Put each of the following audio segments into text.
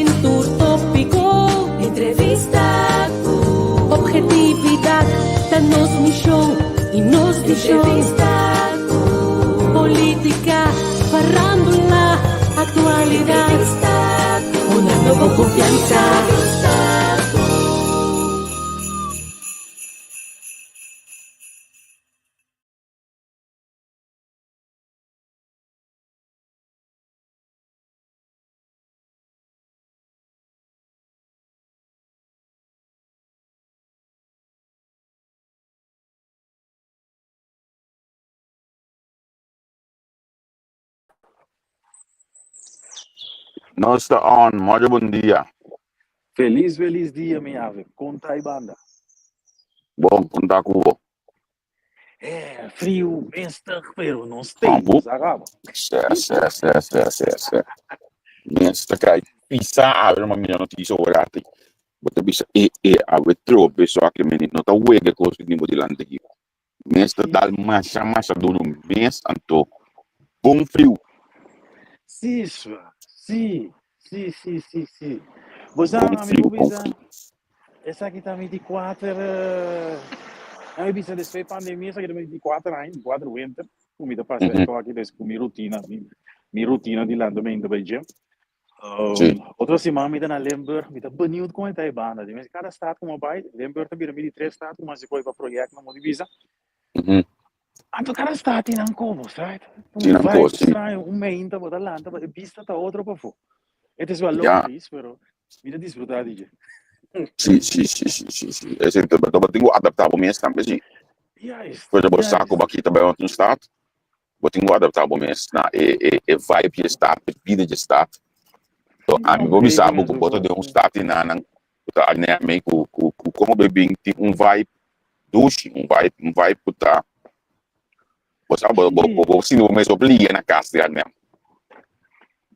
Aventura tópico, entrevista com objetividad, da nos misión y nos visión. Entrevista con política, farándula, actualidad, una nueva confianza. Não está on, muito bom dia. Feliz dia, minha ave. Conta aí, banda. Bom, contar com você. É, frio, besta, pero não tem, acaba. Minsta cai pisa abre uma minha notícia orate. Bota bisa a retro pessoa que menino não tá uega coisa que nimbo dilante aqui. Minsta dal massa do mês anto. Bom frio. Sim. Você amigo bisa. Essa aqui tá 24 eu bisa desse pandemia, essa aqui tá 24 anos, 4 winter. Comida passa aqui desse com minha rotina de lá também do Beijing. Outra semana me dá na Lemberg, me dá banido com a Taibana. Mas cada estado como vai, Lemberg também me 3 estados, mas se foi para projeto na Modivisa. Anto cada estado tem como, certo? Vai estranho, mês tá botar lá, tá vista tá outro para fora. Este é o longo isso, pero me dá desfrutar disso. Sim. Esse eu tenho adaptado mesmo também sim. Coisa boa saco aqui também no estado. Eu tenho adaptado mesmo na vibe de estado, vida de estado. Então, a mim vou pensar que botar de estado na botar né meio como bebê tem vibe doce, vibe botar. Você se não me obriga na casa né.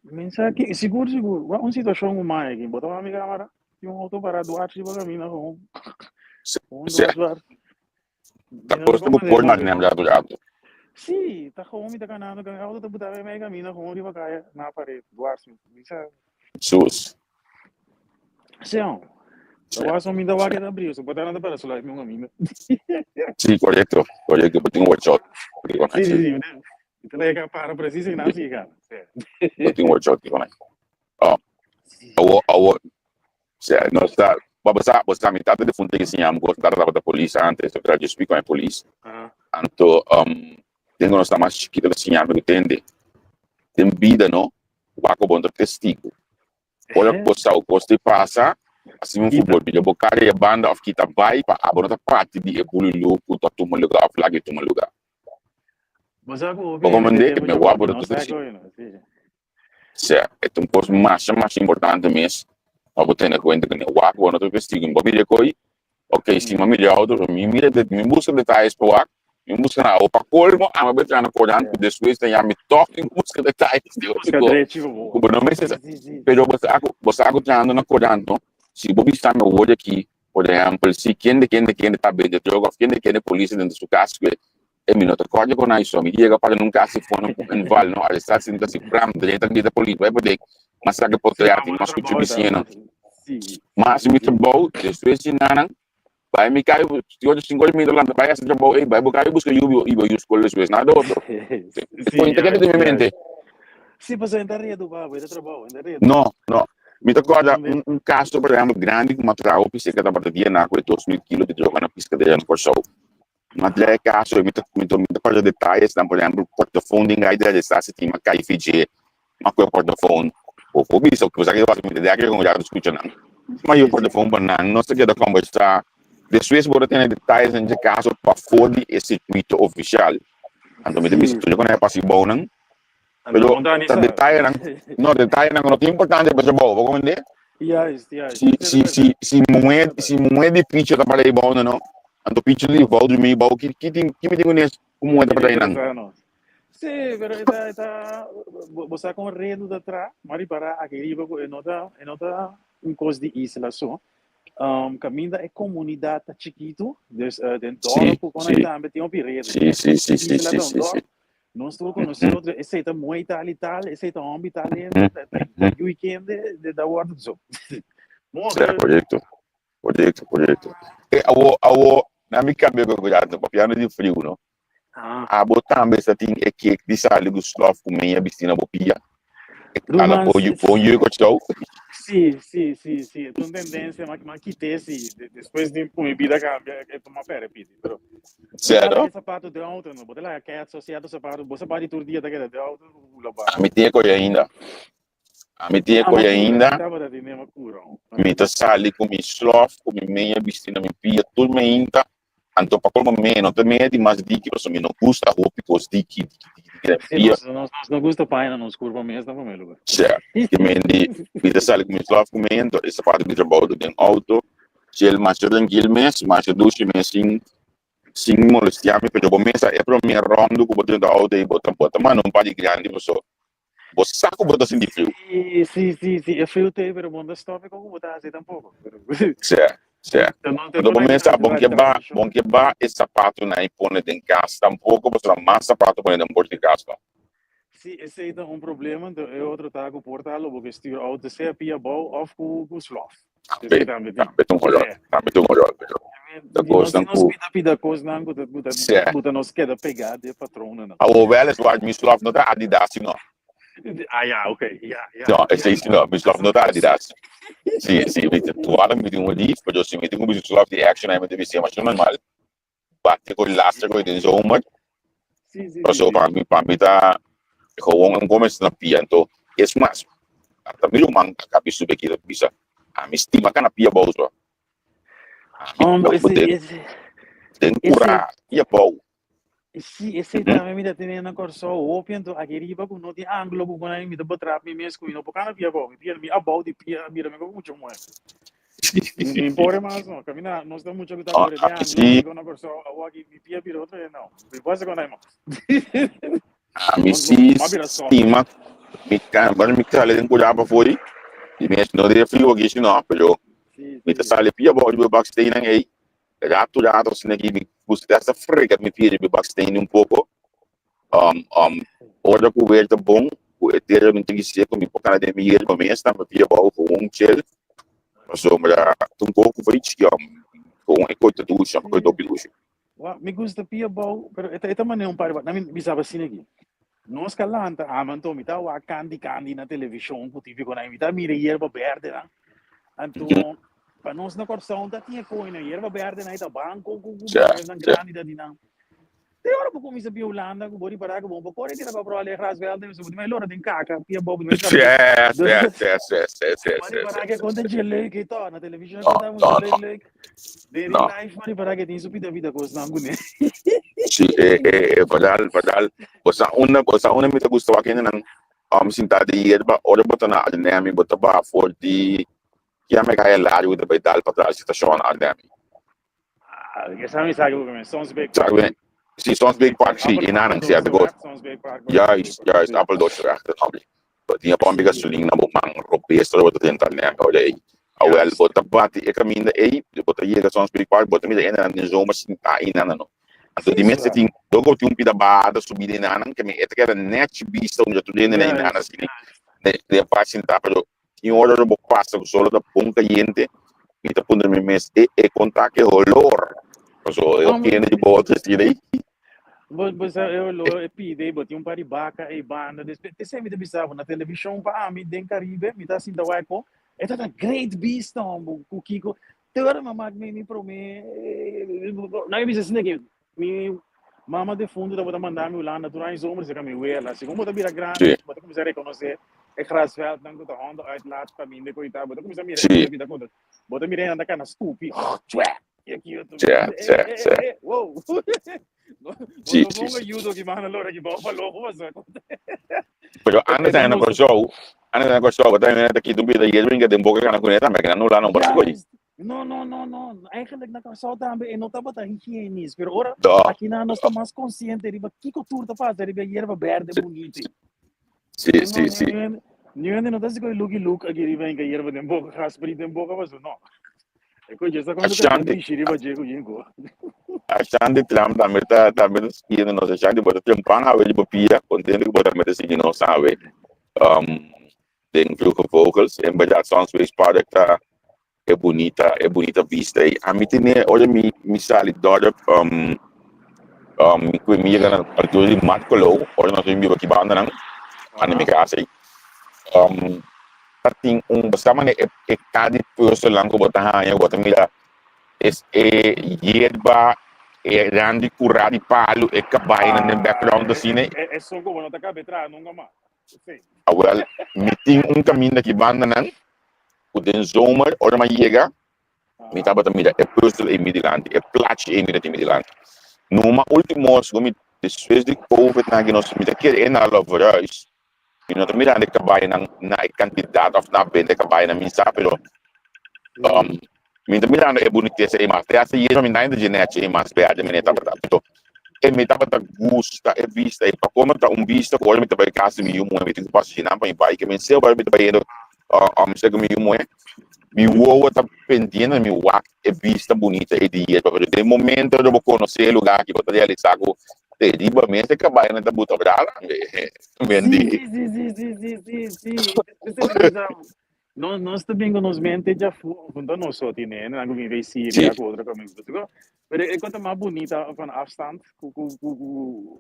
Mensagem seguro. Uma situação humana aqui, botar uma amiga amara. Um auto para doar se você caminha com tá posto por na nem já. Sim, tá com homem tá ganhando, auto tá botar meio caminho com onde vai cair na parede, doar se isso. Sus. Sim. Doar só me dá vaga da brilho, só botar nada para solar meu caminho. Sim, correto, eu tenho workshop. Sim. Então é que para precisa e não se cara. Eu tenho workshop com não está. Você metade de fundo que assim, eu gosto da polícia antes, eu trago explico com a polícia. Então, tenho nós mais chiquita assim, eu entende. Tem vida, não? O aco bom testigo. Olha que o custo passa, assim um futebol, eu vou carregar a banda of kita vai para a bonita parte de ebululu, puta tuma lugar, flag tuma lugar. Você comandante, me vou abrir tudo isso. Certo, é um custo mais importante mesmo. Eu vou ter em conta que o aco não testigo, vou vir aqui. Ok, se me mira outro, me busca detalhes para o aco, me busca na opa colmo, a me betra na corante, depois tem a me toque, me busca detalhes de outro. Como não me sei, pero você aco tirando na corante, se vou visitar meu olho aqui, por exemplo, se quem está bem de droga, quem de polícia dentro do seu caso, é minuto corte com isso, me diga para nunca se for no vale, não, a está sendo assim, pram, direita de polícia, vai poder, mas sabe por trás, nós que te piscina. Mas me bom, depois de nada, vai me cair, se hoje 50 mil dólares, vai essa bom, vai buscar busca e escolher depois nada outro. Foi integrado de mente. Sim, você ainda redo, vai trabalho, ainda redo. Não. Me recorda caso, por exemplo, grande, uma trago, pisca da bateria na com 2.000 kg de droga na piscadeira no Corso. Mas é caso, me recorda detalhes, por exemplo, portafone, a ideia de estar se tinha KFG, uma coisa portafone. O isso que você vai me dar que eu já escutando. Mas o portafone banana, não sei que da conversa. Depois você tem detalhes em caso para fora esse circuito oficial. Então me diz que eu não é passivo não. Pero detalhe não é importante para o bom, como é? Se não é difícil para ir bom não. Então pitch de volta me bom que me digo nisso como é para ir não. Sim, pero está você com redo da tra, mas para aquele nota coisa de isolação. Caminho é comunidade chiquito, dentro do também tem um pirede. Sim. Não estou conhecendo outro, esse é muito italiano, esse é um italiano, da weekend da ordem zo. Certo, projeto. E na minha cabeça cuidado, para piano de frio, não? A botar essa tem é que de sal do slof com meia piscina bopia. Ela põe o cochão. Sim. Então tendência mas que esse depois de comida que tomar pera pidi, pero. Certo. Sapato de ontem, não, bota lá que é associado sapato, você pode tur dia daquele de ontem, A mim tem coisa ainda. Me tá sali com mi slof, com mi meia piscina, mi pia, tudo me ainda. Anto para como menos, também é demais dique, mas me não custa roupa, cos dique. Não gusta paina, não escurva mesmo, não vamos lugar. Certo. Que me tá sali com mi slof, com me esse sapato que trabalho do auto, se ele mais tranquilo mesmo, mais duche mesmo, sem molestar me, porque eu começo é para mim rondo com o botão da auto e bota, mas não pode grande, pessoa. Você sabe o botão assim de frio? Sim, é frio tem, pero bom da stop como botar assim tampouco. Certo. Quando começa a bom que ba esse sapato na impone em casa, tampouco você mais sapato põe em porta de casa. Sim, esse é um problema, é outro tago portalo, porque estilo auto se é pia bom off com slof. Também um olhar. Da coisa não pida coisa não, buta nos queda pegada é patrona não. A ovelha só me slof não tá Adidas não. Ok. Não, esse aí não, me slof não tá Adidas. Sim, tu olha me tem um livro, porque eu me tem um slof de action aí me deve ser mais normal. Bate com lastre com dentro do ombro. Sim. Então para mim tá como começa na pia, então esse mais. Até mesmo man cabeça subir aqui da bisa. A me estima que na pia bolso. Tem cura e é bom. Esse também me dá tendo corso o pinto aqui riba com não tem ângulo com aí me dá botar me mesmo não porque não pia bom me abau de pia mira me com muito mais não importa mais não caminhar nós estamos muito habituados a ângulo com na corso o aqui me pia vira outro não me passa com aí mais a me estima me cambia me sale tem cuidado para fora e mesmo não tem frio aqui não pero me sale pia bom de backstage aí já assim aqui me custa essa frega me pia de backstage um pouco outra coberta bom o eternamente que ser com me por de me ir mas está me pia bom com gel mas o melhor um pouco frente que com coisa do chão coisa do bilucho me gusta pia bom pero esta maneira um par na me bisava assim aqui nós calanta amanto me tá o candy na televisão com TV com a me tá mira erva verde né então para nós na corção tá tinha coisa erva verde na ita banco com na grande da dinam tem hora para começar a Holanda com bori para que bom para correr para provar a rasvelde mas lora tem caca pia bob mas para que conta gele que tá na televisão tá muito gele de live para que tem subida vida coisa não né sim padahal una me gusta aqui não sinta de erva ora botar na dinâmica botar para forte que a me cai lá eu depois dar para a situação na dinâmica que sabe o que sons big sim, Sons Big Park, sim, e não se até gosto. Juist, Appeldoorn achter Abby. Tinha para amiga gasolina, bom, ropesto, bota tentar né, olha aí. Awel, bota bate, e caminho aí, bota aí, Sons Big Park, bota me ainda na zona, assim, tá aí, não. Então, de mês, tem, logo tem pida bada, subida na que me, é que era net vista, onde tu dentro na nana, assim, de parte, tá, pero, em hora do passa, o solo da ponta, gente, e tá pondo me mês, e contar que rolor. So, eu tenho de boa aí. Mas eu pedi, botei par de baca e banda. Depois você me deixava na televisão para mim dentro Caribe, me tá assim da Waco. É tá great beast o Kiko. Agora mamãe me promete, não é assim que me mama de fundo da botar mandar me lá na durante os que me vê lá. Se como tá vira grande, botar começar a reconhecer é Grasveld, não que tá Honda uitlaat para mim de coitado, botar começar a mirar vida conta. Botar mirar anda cá na stupi. E aqui eu tô. Uou. Sim. Judo que mana lora que bom falou coisa. Pero anda tá na show, tá aqui do vida e ele brinca de boca na cuneta, mas não lá não pode coisa. Não. Eigenlijk na casal também e não tá botando higiene, pero ora aqui na nós estamos mais consciente de que cultura tá fazendo, de erva verde bonita. Sim. Não tá se coi look aqui vem que erva de boca, raspberry de boca, mas não. E quando essa A quando chante, tem xiri ba je ko yin ko. a chante tram também skiing no se chante bota tempang awe de papia, contendo que bota meta se não sabe. Tem fluke vocals, em bajat sounds space product é bonita vista. E a mim tem, olha me sali dora que me chega na altura de mat colo, olha nós vimos aqui banda não, anime casa aí. Tem basta man cada pessoa lá que bota hanya bota mira yerba randi curado palo cabai no background da cine. É só como não tá cabetra nunca mais. Sim. Well, me tem caminho aqui banda não, o den zomer, olha mas chega, me tá bota mira pessoa em Midland, plate em Midland. Numa última como depois de Covid na que nós me tá querendo na Loverais. E nós também ainda cabai na quantidade of na benda cabai na misa, pero me também ainda é bonito esse mas até assim eu me ainda genética mas beade me tá bota. Então, me tá bota gusta é vista e para como tá vista, olha me tá vai casa me um me tem que passar para ir que me seu vai me tá indo chega me me voa tá pendendo me walk é vista bonita e dia para ter momento eu vou conhecer lugar que vou realizar com terrivelmente acabar na buta brava vendi nós também nos mente já quando nós só tem né não vem ver Síria com outra caminho mas é quanto mais bonita van afstand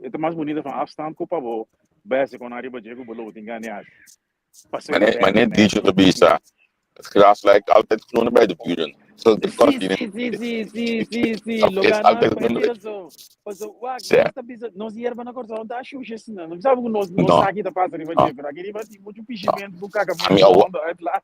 é mais bonita van afstand com pavo base com arriba de com bolo tem ganhar mas nem diz o bisa het gras lijkt altijd groener bij de buren. Zo de kost die Sim. Lugar altijd groener. Nós ia para na corda onde acho que isso não sabe que nós aqui da passa de vadia para aqui vai ter muito pichimento do caca para lá.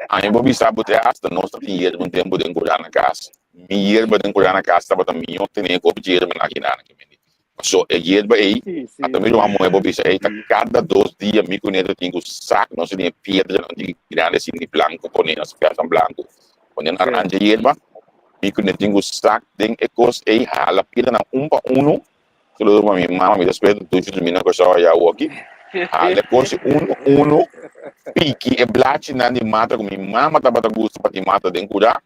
Aí vou bisa botar hasta nós tem ir um tempo de encorar na casa. Me ir para encorar na casa estava também eu tenho que obter na aqui na que me. So ir para aí, até mesmo a mãe vou bisa aí cada 2 dias me conecto tenho saco, nós tem pedra não tem grande assim de branco põe nas peças branco. Põe na aranja ir para me conecto tenho saco tem ecos aí hala pedra na para uno. Kalau mami mama me despedo tudo de mim na coisa já o aqui. Hala ecos uno pique e blate na de mata com minha mama tava da gosto para de mata de cuidar.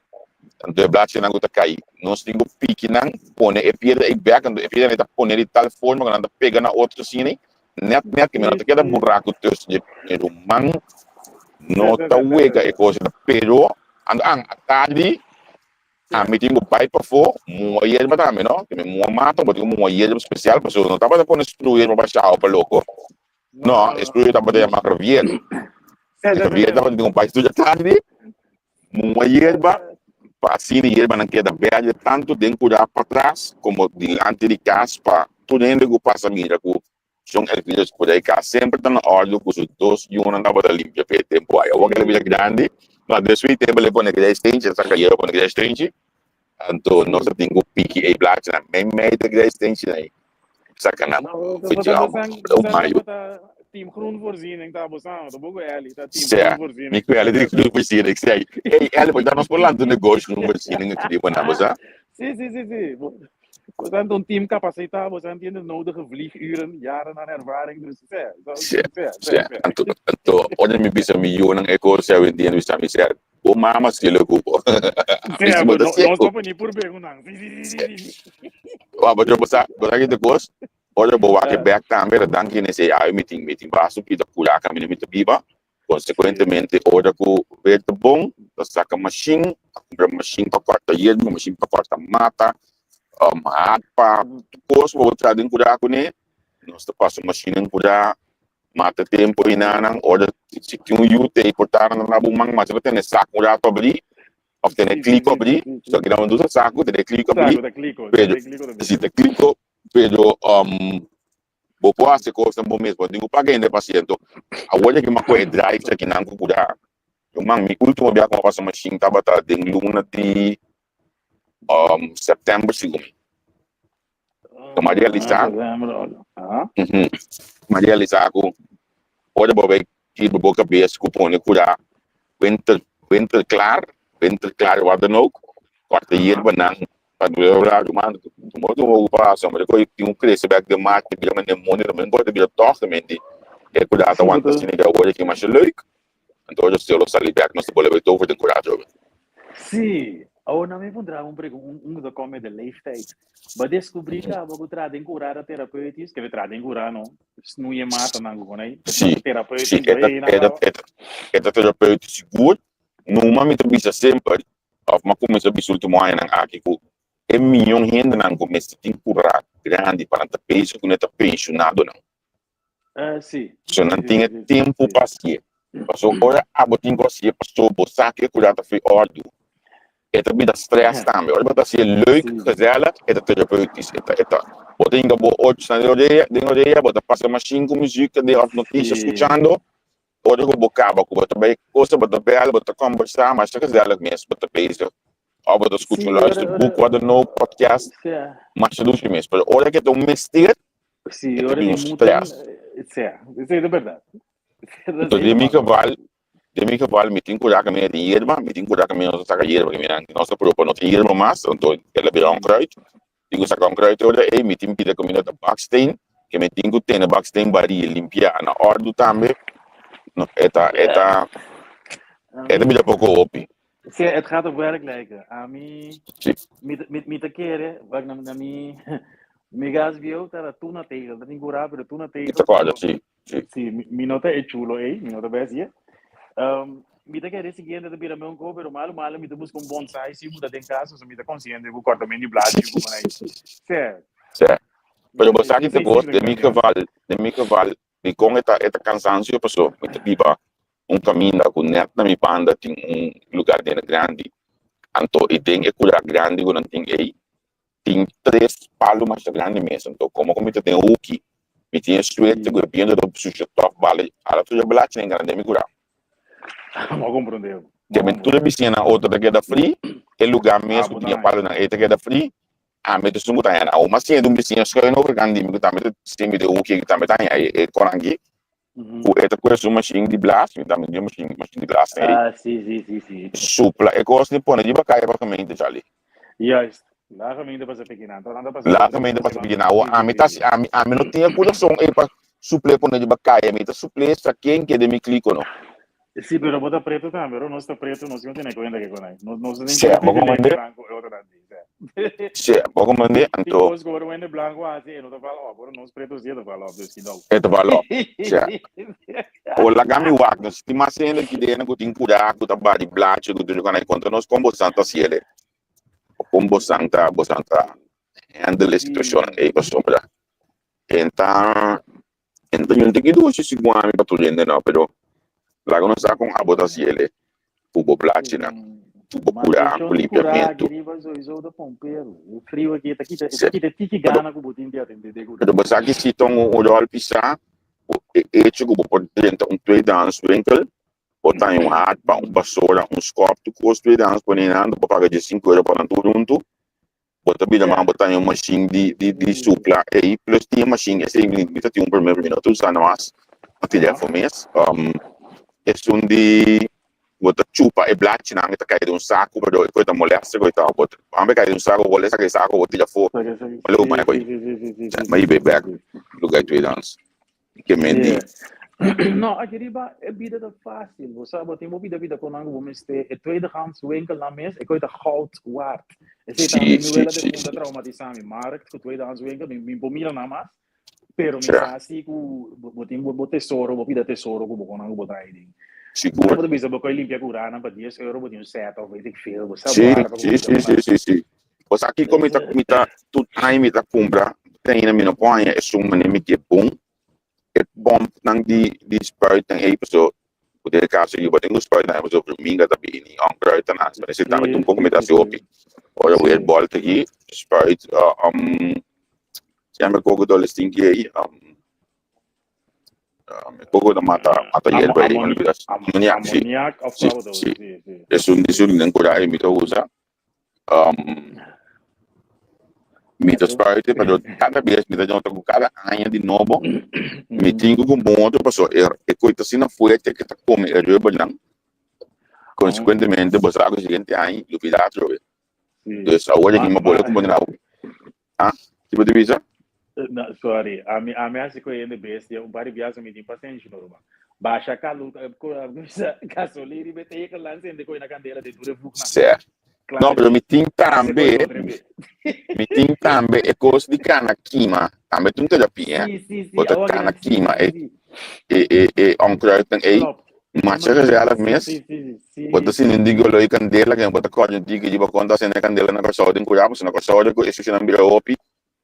Então é blate na gota cai. Nós temos pique na põe e pedra e back e pedra está põe de tal forma que anda pega na outro cine. Net que me não queda buraco teus de man não tá uega e coisa pero ang tarde a meeting o pai para fora moer mas também não que me mata botar moer especial para não tava para destruir para baixar para louco não destruir tava de macrovier macrovier tava de um pai tu já tarde moer para assim ele não queda bem tanto dentro da para trás como diante de casa para tudo ainda que passa mira com são eles por aí cá sempre tá na ordem com os dois e um andava da limpia pelo tempo aí eu vou aquele grande mas depois tem ele põe aquele estende essa cadeira põe aquele estende então nós temos pique e blate na meio daquele estende aí sacanagem o maio team groen voorziening tá bosando do bogo ali tá team groen voorziening me quero ele groen voorziening que sei ele pode dar nos por lá do negócio groen voorziening que tipo na bosa sim we zijn een team capacitado, we zijn de nodige vlieguren, jaren aan ervaring, dus então olha me bisa miljoen ek hoor sê we die bisa me sê o mama se le cupo nós vamos nem por perguntar mas eu botar aqui depois olha boa que back também dan que nesse aí meeting passo que da pula caminho muito viva consequentemente olha que ver de bom da saca machine compra machine para cortar yermo machine para cortar mata para depois vou trazer dentro da cone nós passamos machine para mata tempo e não olha se tem UT portar na bumang mas você tem saco já para abrir ou tem clico abrir só que não usa saco tem clico abrir se tem clico pero vou fazer coisa bom mesmo digo para quem é paciente agora que uma coisa drive aqui não cuidar eu me último dia com a machine estava de luna de setembro segundo Maria Lisa Maria Lisa com olha bobe que boca bes cupom ne cuidar winter claro o dan ook quarta hier banang para do mano modo o passo mas eu tenho crescer de mate de uma demônio mas pode vir toque também de cuidar da wanta assim que hoje que mais leuk então eu estou ali back nós boleh over de cuidar sim Ou não me encontrar um come de leeftijd. Maar descobri que vou trazer curada terapêutica, que vai trazer curar não, não ia matar não com aí. Sim, Terapêutica, é terapeuta seguro, numa me trabalha sempre, mas começa a bisu último ano aqui com é milhão gente não começa a ter curar grande para ter peso que não está pensionado não. Sim. So não tinha tempo para ser. Passou hora a botin você passou você que curar tá foi ordo. É também da stress também. Olha para ser leuk gezellig, é terapêutico, botin que bo oito na orelha, bota passa mais 5 música de notícias escutando. Olha que bocaba, bota bem coisa, bota bela, bota conversar, mas é gezellig mesmo, bota peso. Ou bota escutar luister boek, wat dan ook, podcast. Mas é doce mesmo. Olha que é um mistério. Sim, ora tem stress. Isso é verdade. Então, de mim que vale, me tem que cuidar com a minha erva, me tem que cuidar com a minha erva, que nossa própria não tem erva mais, então ela vira kruid. Tem que sacar kruid, olha, e me tem que pedir comida da baksteen, que me tem que ter na baksteen baria, limpar na ordem também. É também pouco opi. Sim, het gaat op werk lijken. A mim, met de keren, waar ik naar me gas viu, tá tuna teira, tá tem curado, pero tuna teira. Isso acorda, sim. Sim, mi nota é chulo, mi nota bem mi te querer seguir da bira meu co, pero malo mi te busca bonsai, se muda tem caso, se mi te consciente, vou cortar meio blade, vou para isso. Certo. Pero você aqui te gosta de mim que vale, me com esta cansancio passou, me te pipa caminho com net na minha banda tem lugar dentro grande, então e tem que cuidar grande quando tem aí. Tem 3 palos mais grandes mesmo. Então, como eu tenho o que, me tinha suéte, eu vindo do sujo top, vale, a tua blate nem grande, me curar. Não compreendeu. Que me tudo bicina na outra da queda free, é lugar mesmo que tinha palo na outra queda free, a me tu sumo tá na, mas se é do bicina, só eu não vou grande, me tá me se me deu o que tá me tá é corangi. O é coisa uma machine de blast, me tá me deu machine de blast aí. Sim. Supla, é coisa de pôr de bacaia para caminho de ali. Yes. Largamente para pequena. Largamente para pequena. A mim não tinha coração para supler por de bacaia, me tá supler essa quem que de me clico não. Sim, pero bota preto também, pero não está preto, não se tem coisa que conai. Não se tem que branco, outra daqui. Sim, pouco mandei, então. Os cor o branco assim, não tá falando, agora nós pretos dia tá falando, Deus que não. É tá falando. Sim. O lagami wak, nós tem mais ainda que dentro que tem cuidar, que tá bari blate, que tu conai contra nós como santa ciele. Como santa, handle a situação aí para sombra. Então eu tenho que dois segundos para tu gente não, pero lá quando está com a bota ciele, o blate na, o curar, o limpiamento. O frio aqui tá tique gana com o botinho de atender. Pero você aqui se toma o olhar pisar, e chego por dentro 2 anos winkel. Botar um hard para vassoura, scope, tu custa 2 anos por ano, para pagar de 5 euros para tudo junto. Botar bem a botar uma machine de supla, e plus tinha machine, esse limita tem primeiro minuto, usando mais, a telefone mesmo. Esse de botar chupa e blate, não, está caindo saco, para depois da molesta, coitado, botar, vamos cair saco, vou ler esse saco, vou tirar fora. Olha o mais coisa. Mas aí back, lugar 2 anos. Que mendi. Não, aquele é vida da fácil. Você sabe, tem uma vida com algo como este, é tweedehands winkel na mes, é coisa goud waard. Esse também não é da segunda traumatizar minha marca, que tweedehands winkel, me pomira na mais, pero me faz assim, botem tesouro, vou pedir tesouro, com algo botar aí. Seguro. Você bisa botar limpar curar, não para 10 euros, botem set, ou vai ter que fazer, você sim. Você aqui como tá tudo aí me tá compra, tem na minha ponha, é suma nem me que bom. Bom nang di spuit ng episode o de caso yung bating spuit na episode minga tabi ni ang kruid na mas kasi tama itong pong kumita si Opi o yung weird ball tagi spuit siya magkogo do listing kaya magkogo na mata yerba yung bigas ammoniak of flaudo esun ng kurai mito usa mito spuit pero cada vez mito yung tago cada año de novo me tingo com ponto passou é coisa assim na fuerte que tá come é reba não consequentemente você acha que seguinte aí o pilatro então agora que me bola como não tipo de visa não sorry a minha acho que é bestia par viagem me tem paciência normal baixa calo gasolina e meter que lance de coisa na candeira de tudo fluxo certo Não, mas me tem também, é coisa de cana quima, também tem terapia, bota cana quima, e onkruid en mas se ela mesmo, bota assim, não digo lá e candela, que bota corda, digo de conta assim, na candela na coisa, tem cuidado, se na coisa, isso não vira opi,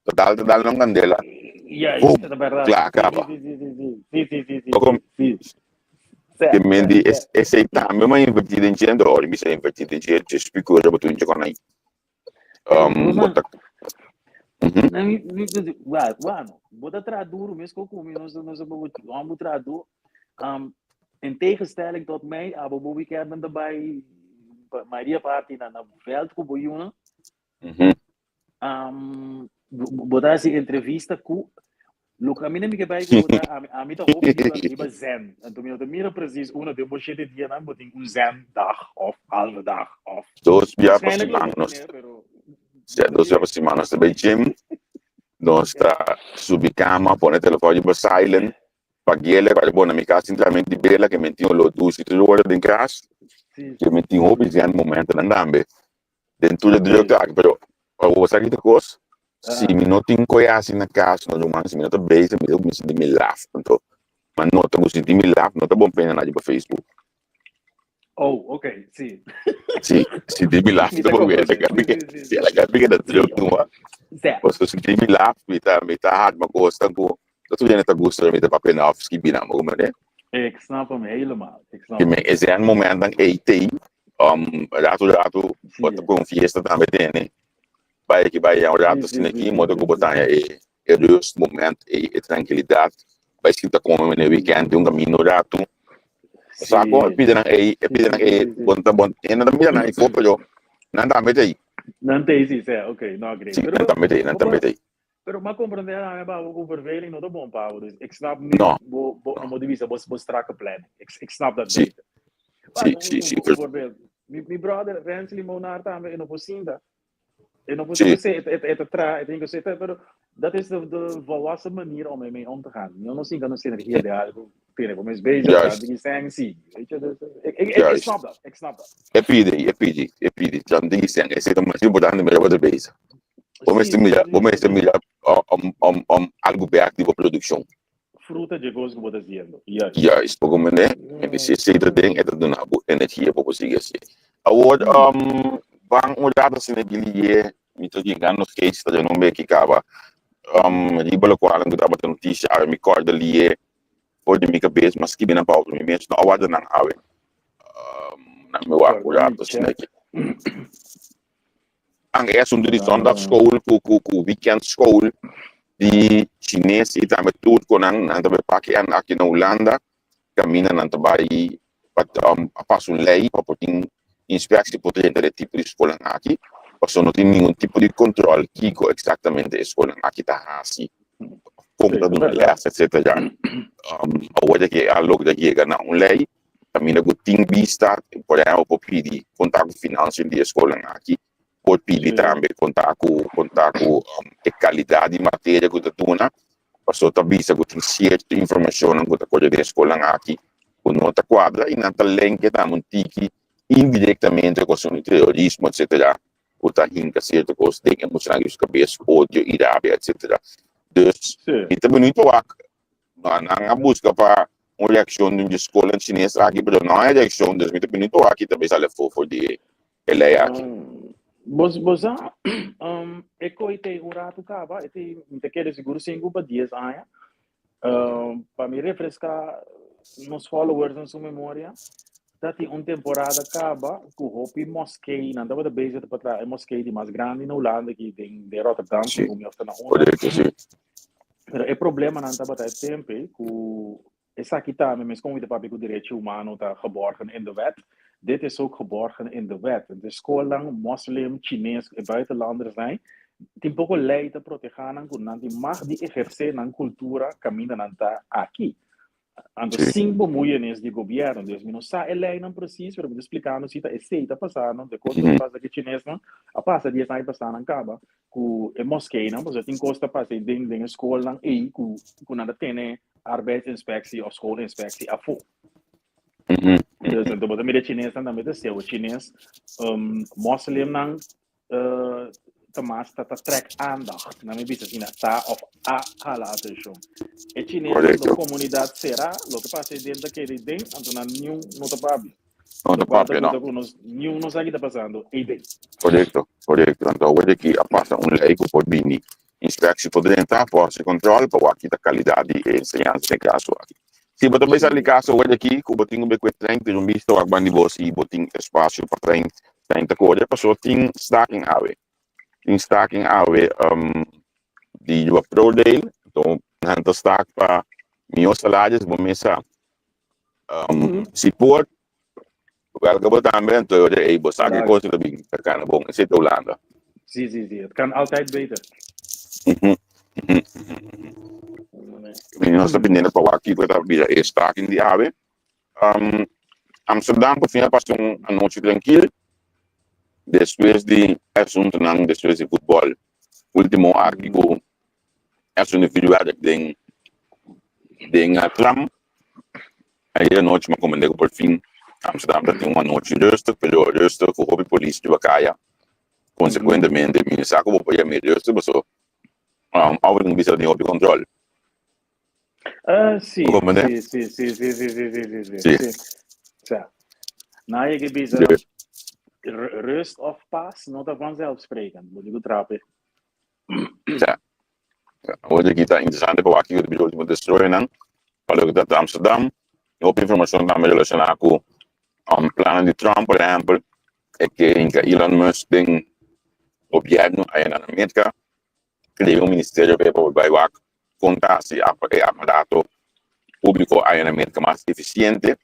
total não candela, isso é verdade. Claro, acaba. Sim. Que mendi esse também mas invertido em dinheiro, ou me sei invertido em dinheiro, te explico já botou em dinheiro aí. Bota. Não, bota traduro, mesmo que eu nós vamos traduzir. In tegenstelling tot mij, aber wo ik er daarbij, Maria Party na veld com boiuna. Botar essa entrevista com Luca, a mim não me vai botar a mim tá roupa zen. Então eu mira preciso uma de você de dia não botem zen dag of halve dag of. Dos já para semanas. Dos já para semanas também gym. Nós está subir cama, põe o telefone para silent. Paguei para bom na minha casa simplesmente de bela que mentiu lo tu se tu olha em casa. Que mentiu hobby já no momento não dá bem. Dentro do dia mas o sabe que coisa se me não tem coisa assim na casa, não mais se me não tá bem, se me sinto me laugh, então, mas não tá me sentindo me laugh, não tá bom pena nada para Facebook. Oh, ok, sim. Sim, se me laugh, tá bom ver, se ela quer pegar da jogo, não é? Você se me laugh, me tá hard, mas gosta com, dat je net a gosto met de papier na afski bina mo maar Ik snap hem helemaal. Is er een moment dan ET, rato, wat com fiesta também tem, Bij jou rato sin aqui, modo que botar é rust moment, é tranquilidade, vai se tá com no weekend, caminho rato. Saco, pide na bom, e não me na foto eu, não tá aí. Não tem isso, ok, não acredito. Não tá aí. Pero maar compreender aan hebben ook verveling nog bom Paulo. Dus ik snap niet een divisa bos strakke plan. Ik snap dat niet. Sim. Bijvoorbeeld, mijn brother Rensley Monarta in Opocinda. In Opocinda ik denk dat dat is de volwassen manier om ermee om te gaan. Je não zie kan synergie ideaal. Pere, como bezig die zijn zie. Weet je dus ik snap dat. É pide. Dan die zijn, é zit maar importante meer wat bezig. Vamos melhor algo perto da produção. Fruta de gosto que você está dizendo. Isso, como né? Esse cedo tem do nabo energia para conseguir assim. Agora, vamos olhar assim naquele me tô chegando nos cases da não me que acaba. Ribalo qual que estava tendo notícia, me corda ali por de minha cabeça, mas que bem na pauta, me mesmo não aguarda não ave. Na meu olhar assim aqui. Ang assunto de zondag school, ku weekend school, di chinês e também tudo com ang também pakian aqui na Holanda, caminha na também passo lei para poder inspeção por ter tipo de escola aqui, porque não tem nenhum tipo de controle que exatamente a escola aqui está assim, compra de lei, etc. Agora que a logo daqui é na lei, caminha com tem vista, por exemplo, para pedir contato financeiro de escola aqui. Por pedir também contar com a qualidade de matéria que tu na, passou a vista que tem certa informação que tu pode escola aqui, com nota quadra e nota link da montiki indiretamente com o terrorismo, etc. O tá hinca certa coisa tem emocional de cabeça, ódio, ira, etc. Dus, e também não é busca para uma reação de escola chinesa aqui, mas não é reação, dus também não aqui também sale for de ela aqui. Bosa, eko ite rato acaba, ite me quer seguro 5 dias aia. Para me refrescar nos followers na sua memória, dati temporada acaba com Hopi Mosque, não estava de base para trás, Mosque de mais grande na Holanda que tem de Rotterdam, como eu estou na Holanda. Pero o problema não estava até tempo, com essa aqui tá, mas como de papi com direito humano tá geborgen in de wet. Dit is ook geborgen in de wet. De scholen, moslim, Chinees en buitenlanders zijn. Die pouco lei te proteger die mag die exercer na cultura caminha nanta aqui. Ando sim bemoeienis de governo, dus não sabe a lei não precisa, para me explicar não se está está passando, de coisa que passa aqui chinês não, a passa dias aí passando acaba, com a mosqueia não, mas tem costa passa dentro da escola e com nada tem arbeidsinspectie of schoolinspectie afo. Dus en toen met de Chinees dan met de CEO Chinees moslim dan Thomas dat trekt aandacht. Na mi bisa sina ta of a hala atenção. E Chinees de comunidade será, lo que passa dentro daquele ding, então na nenhum nota papi. Nota papi, não. Nenhum não sabe o que está passando. Correto. Então, hoje que passa lei que pode vir inspeção por dentro, força de controle, para aqui da qualidade e ensinança de caso aqui. Se você pensar no caso hoje aqui, que você tem um trem, tem um visto, a banda você tem espaço para trem, tem que correr, a pessoa tem stacking ave. Tem stacking ave de o pro dele, então, não stack para meus salários, vou começar support. Welke betaalment je bossa que kost het bing dat kan bon zit Hollanda. Zie, het kan altijd beter. Nós dependendo para aqui para vir a estar em dia ave. Amsterdam por fim passou uma noite tranquila. Depois de assunto não depois de futebol. Último artigo é um individual de a tram. Aí a noite me comandei por fim. Amsterdam tem uma noite rustig, com a polícia de Bacaia. Consequentemente, me saco vou para me rustig, mas ao não bisa de controle. Sim. Na je bisa rust of pas, não está vanzelfsprekend, moet ik trappen. Ja. Hoje aqui está interessante para aqui o de destroyer não. Falou que está Amsterdam, op informação também relacionada com plannen de Trump, por exemplo, é que Elon Musk tem o governo aí na América, criou um ministério para o contar se o aparato público aí na América mais eficiente.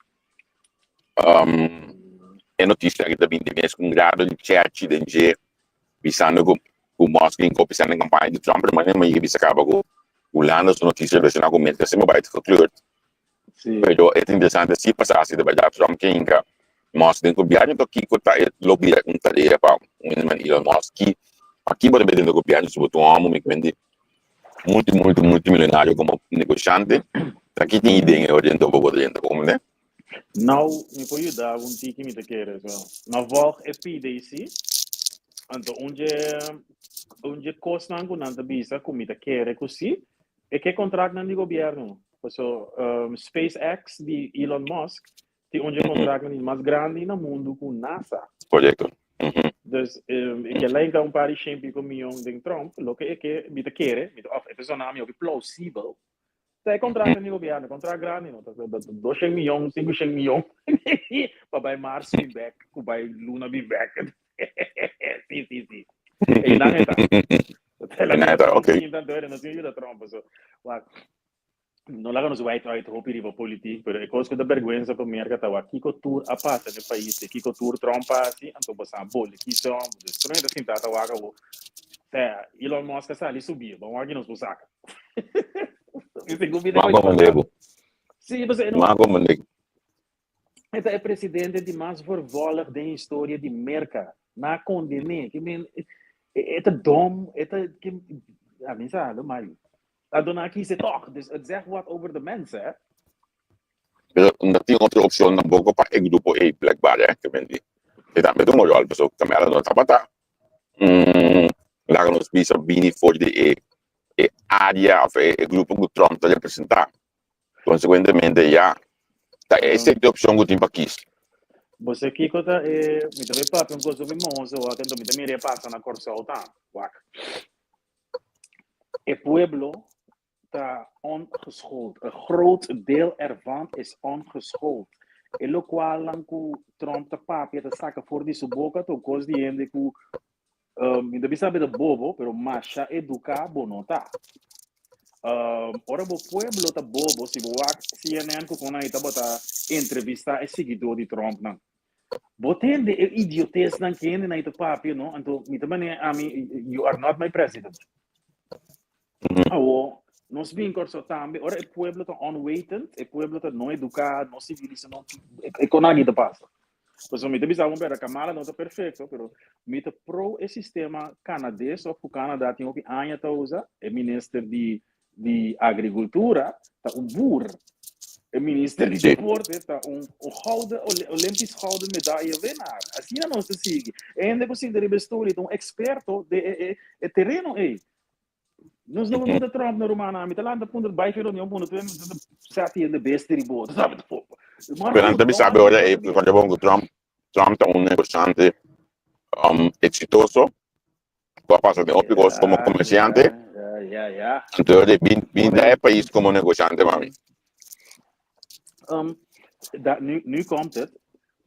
É notícia que também tem mesmo um grado de chat, de visando que o Musk em copiando a campanha de Trump, mas não é que acaba com o lado das notícias relacionadas com a América, sempre vai ter concluído. Pero é interessante se passasse de verdade Trump que ainda Musk tem governo então que está lobby um tarefa para Elon Musk que aqui pode ver no governo sobre o homem que vende muito milionário como negociante aqui tem ideia orienta um pouco dentro como né nou me pode ajudar que me quer na volta é PDC então onde costa não nada bisa como me quer assim é que contrato não de governo. So, SpaceX de Elon Musk tem um contrato mais grande no mundo com NASA. Correto. Dus ik lijkt een paar exemplos com de Trump, lo que é que me quer, é personal é plausível. Tem contrato no governo, contrato grande, não, 200 milhões, 500 milhões, para Mars be back, para Luna be back. Sim. E não é tá. Ok. Então, não sei o Trump, so, não lá nos vai trair o perigo político, mas é coisa da vergonha para mim que estava aqui com tour a passa no país, aqui com tour Trump assim, então você bole aqui só, destruindo assim tá o água, Elon Musk está ali subir, vamos aqui nos buscar. Sim, você não. Este é o presidente de mais vervolg da história de América, na condene, que é dom, é que a mensagem, mas a dona aqui se toch, dus het zegt wat over de mensen, hè? Dat die outra opção não vou para o grupo A blijkbaar hè, que vendi. E também tem uma pessoa que também ela não tá para lá nos bisa bini for de área of o grupo que Trump está representar. Consequentemente já tá essa é a opção que tem para aqui. Você aqui conta me também para um coisa bem monstro, ou até me também repassa na corsa o tá, wak. O pueblo está ongeschoold. Een groot deel ervan is ongeschoold. En lo qual lang ku Trump te papi te saca voor die suboka to cos di ende ku ainda bem sabe de bobo, pero masha educa bonota. Ora bo pueblo ta bobo si bo wak CNN ku kona ita bota entrevista e seguidor di Trump na. Botende idiotes nan kende na ita papi no, anto mi tamane you are not my president. Nós vincors também, ora o pueblo está unweighted, o pueblo está não educado, não civilizado, não é com nada que passa. Pois me deve saber que a Kamala não está perfeito, mas me te pro o sistema canadense, ou o Canadá tem que anya tá usa, o ministro de agricultura tá boer. O ministro de deporte está Olympisch gouden medaille winnaar. Assim não se sigue. Ainda que você deve estar experto de terreno aí. Nós não vamos de Trump na Romana, mas lá na vai ver união quando tu sete de beste riboto, sabe? Mas também sabe olha quando eu vou Trump é um negociante exitoso. Passa de ópicos como comerciante. Então ele vem da país como negociante, mami. Nu komt het.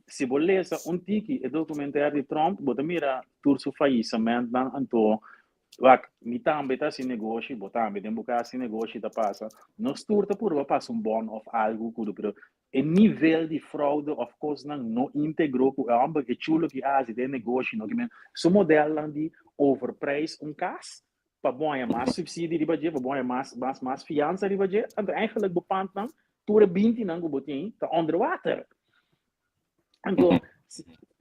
Se você lezen tiki documentário de Trump, você mira todo seu faillimento dan anto. Mi também tá sem negócio, também tem bocar sem negócio da passa. Nós turta por passa bon of algo kudo, pero o nível de fraude of course não integrou com a amba que chulo que hace de negócio, não que men. So modelo lang di overprijs caso, para bom é mais subsídio de budget, para bom é mais fiança de budget, então eigenlijk bepaald dan toere 20 nang botin tá underwater. Então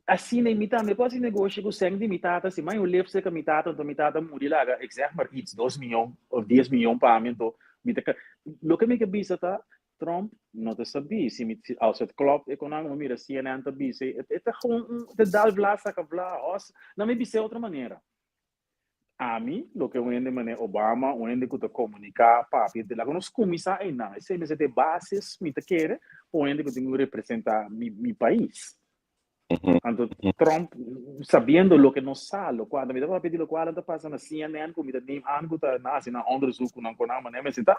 assim nem mitad depois negócio com sangue de mitad assim mas o levo se que mitad então mitad muri lá ik zeg maar iets 2 miljoen of 10 miljoen pagamento mitad lo que me que bisa tá Trump não te sabe se als het klopt economisch mira CNN te bisa het gewoon de dal vlasa que vla os não me bisa outra maneira a mim lo que eu ende mané Obama o ende que te comunicar papi de lá nos comisa aí não se me de bases me te querer o ende que tenho representar mi país. Então, Trump, sabendo o que não sabe, quando me dava pedir o qual está passando na CNN, como me dá algo tá nasce na onderzoek não conhece, né, mas então,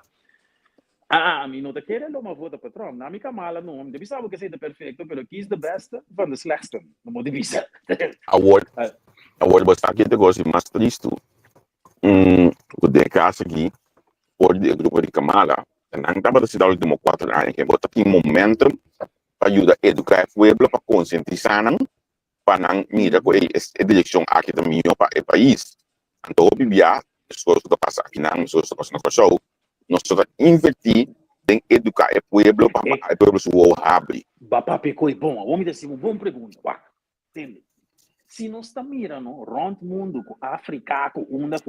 a mim não te querer uma vota para Trump, na minha mala não, deve saber que seja perfeito, pero que é o beste van de slechtste, não pode dizer. Agora você aqui te gosta mais triste, o de casa aqui, por de grupo de Kamala, não estava da cidade de 4 anos, que bota aqui momento ajuda a educar o povo para conscientizar para não mirar com a direção aqui também para o país. Então, o BBA, as coisas que passam aqui, as coisas que passam no show, nós estamos investir em educar o povo para o povo se abrir. Papi, coi bom, vamos dizer uma boa pergunta. Entende? Se nós estamos mirando rond o mundo, com África, com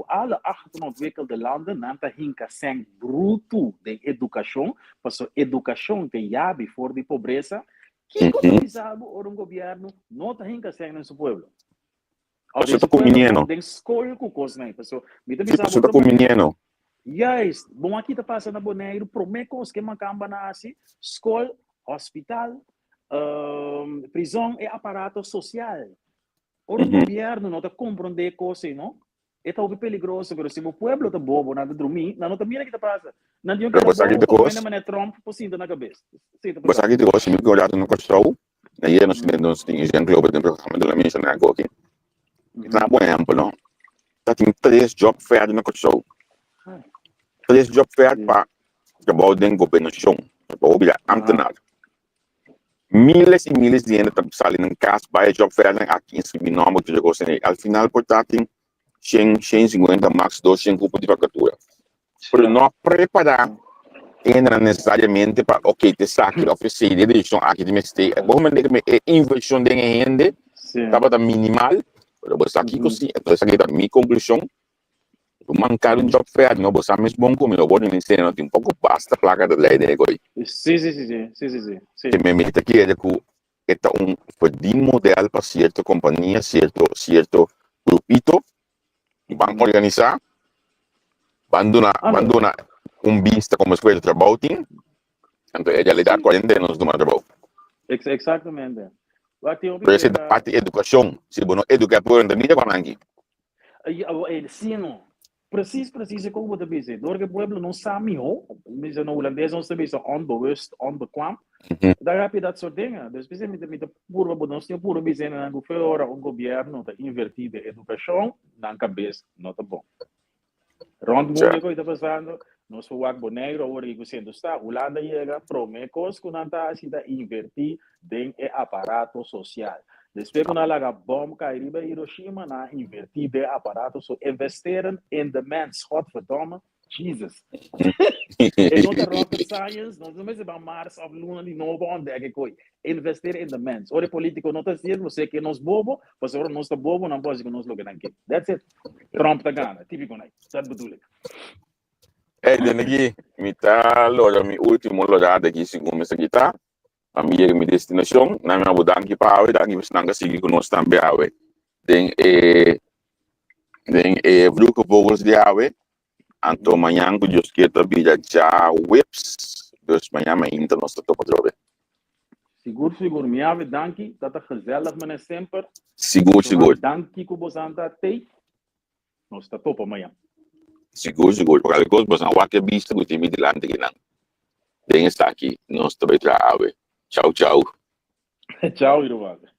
alle 8 ontwikkelde landen, não está hinka sem bruto de educação, porque a educação tem jabe for de pobreza, que sabe o governo não está hinka sem nosso povo. Você está com menino? Tem escolha com coisa, né? Você está com menino? Yes, bom aqui está passando boneiro, promecos que macamba nasce, escola, hospital, prisão e aparato social. O governo não está compreendendo coisas, não? É talvez perigoso, mas se o povo está bobo, não está dormindo, não está mirando o que está passando. Não tem que bobo, Trump possível na cabeça. Você aqui tem coisa, me olhar no costado, aí nós temos exemplo, por exemplo, a da minha na aqui. Na boa exemplo, não? Tá tem 3 job fair no costado. 3 job fair para acabar de governação, para obrigar antenado. Miles e miles de gente estão saindo em casa, vai job fair aqui em Sibinoma, que chegou assim, al final portátil 150 max 200 cupos de vacatura. Para não preparar, ainda necessariamente para te saque oferecer de direção aqui de meste. Bom, mas a inversão de gente estava minimal, mas aqui assim, então essa aqui é a minha conclusão. Mancar um job fair, não você mesmo bom como eu vou me ensinar, tem um pouco basta placa da lei de agora. Sim. Que me mete aqui é que é modelo para certa companhia, certo grupito, vão organizar, abandona vista como escola de trabalho, então é a lei da quarentena do trabalho. Exatamente. Por isso é da parte de educação, se você não educar por onde nem vai aqui. Sim, precies como você disse. Doordat het pueblo não sabe mas no holandês não sabe zo onbewust, onbekwaam. Daar heb je dat soort dingen. Dus we zijn met de pura bodonstia, pura bizena, hoeveel governo te invertir de educação, na cabeça, não tá bom. Rond mundo que está passando, nós vamos boneiro, agora que você está, Holanda chega, promecos que não está assim, invertir em aparato social. Depois, quando ela bom cair em Hiroshima, na invertir de aparato, so investeren in the mens, godverdomme, Jesus. E não tem rocket science, não tem mais Mars of Luna, de novo, onde é que coi. Investeren in the mens. Ora, político não está dizendo, você que nós bobo, você não está bobo, não pode que nós logo aqui. That's it. Trump está ganha, típico, né? Sabe bedoel ik. aqui, me tá loja, minha última loja daqui, segundo essa aqui tá. A minha destinação, na minha bodan aqui para a daqui você não consegue conosco também a tem grupo vogels de ave, anto manhã que Deus quer também já whips, dus manhã me inter nós topa drobe. Seguro, minha ave danke, dat gezellig meneer sempre. Seguro. Danke que você anda aí. Nós tá topa amanhã. Seguro, porque a coisa você não vai ter visto que tem me delante que não. Tem está aqui, nós também tra ave. Tchau. Tchau, Irovada.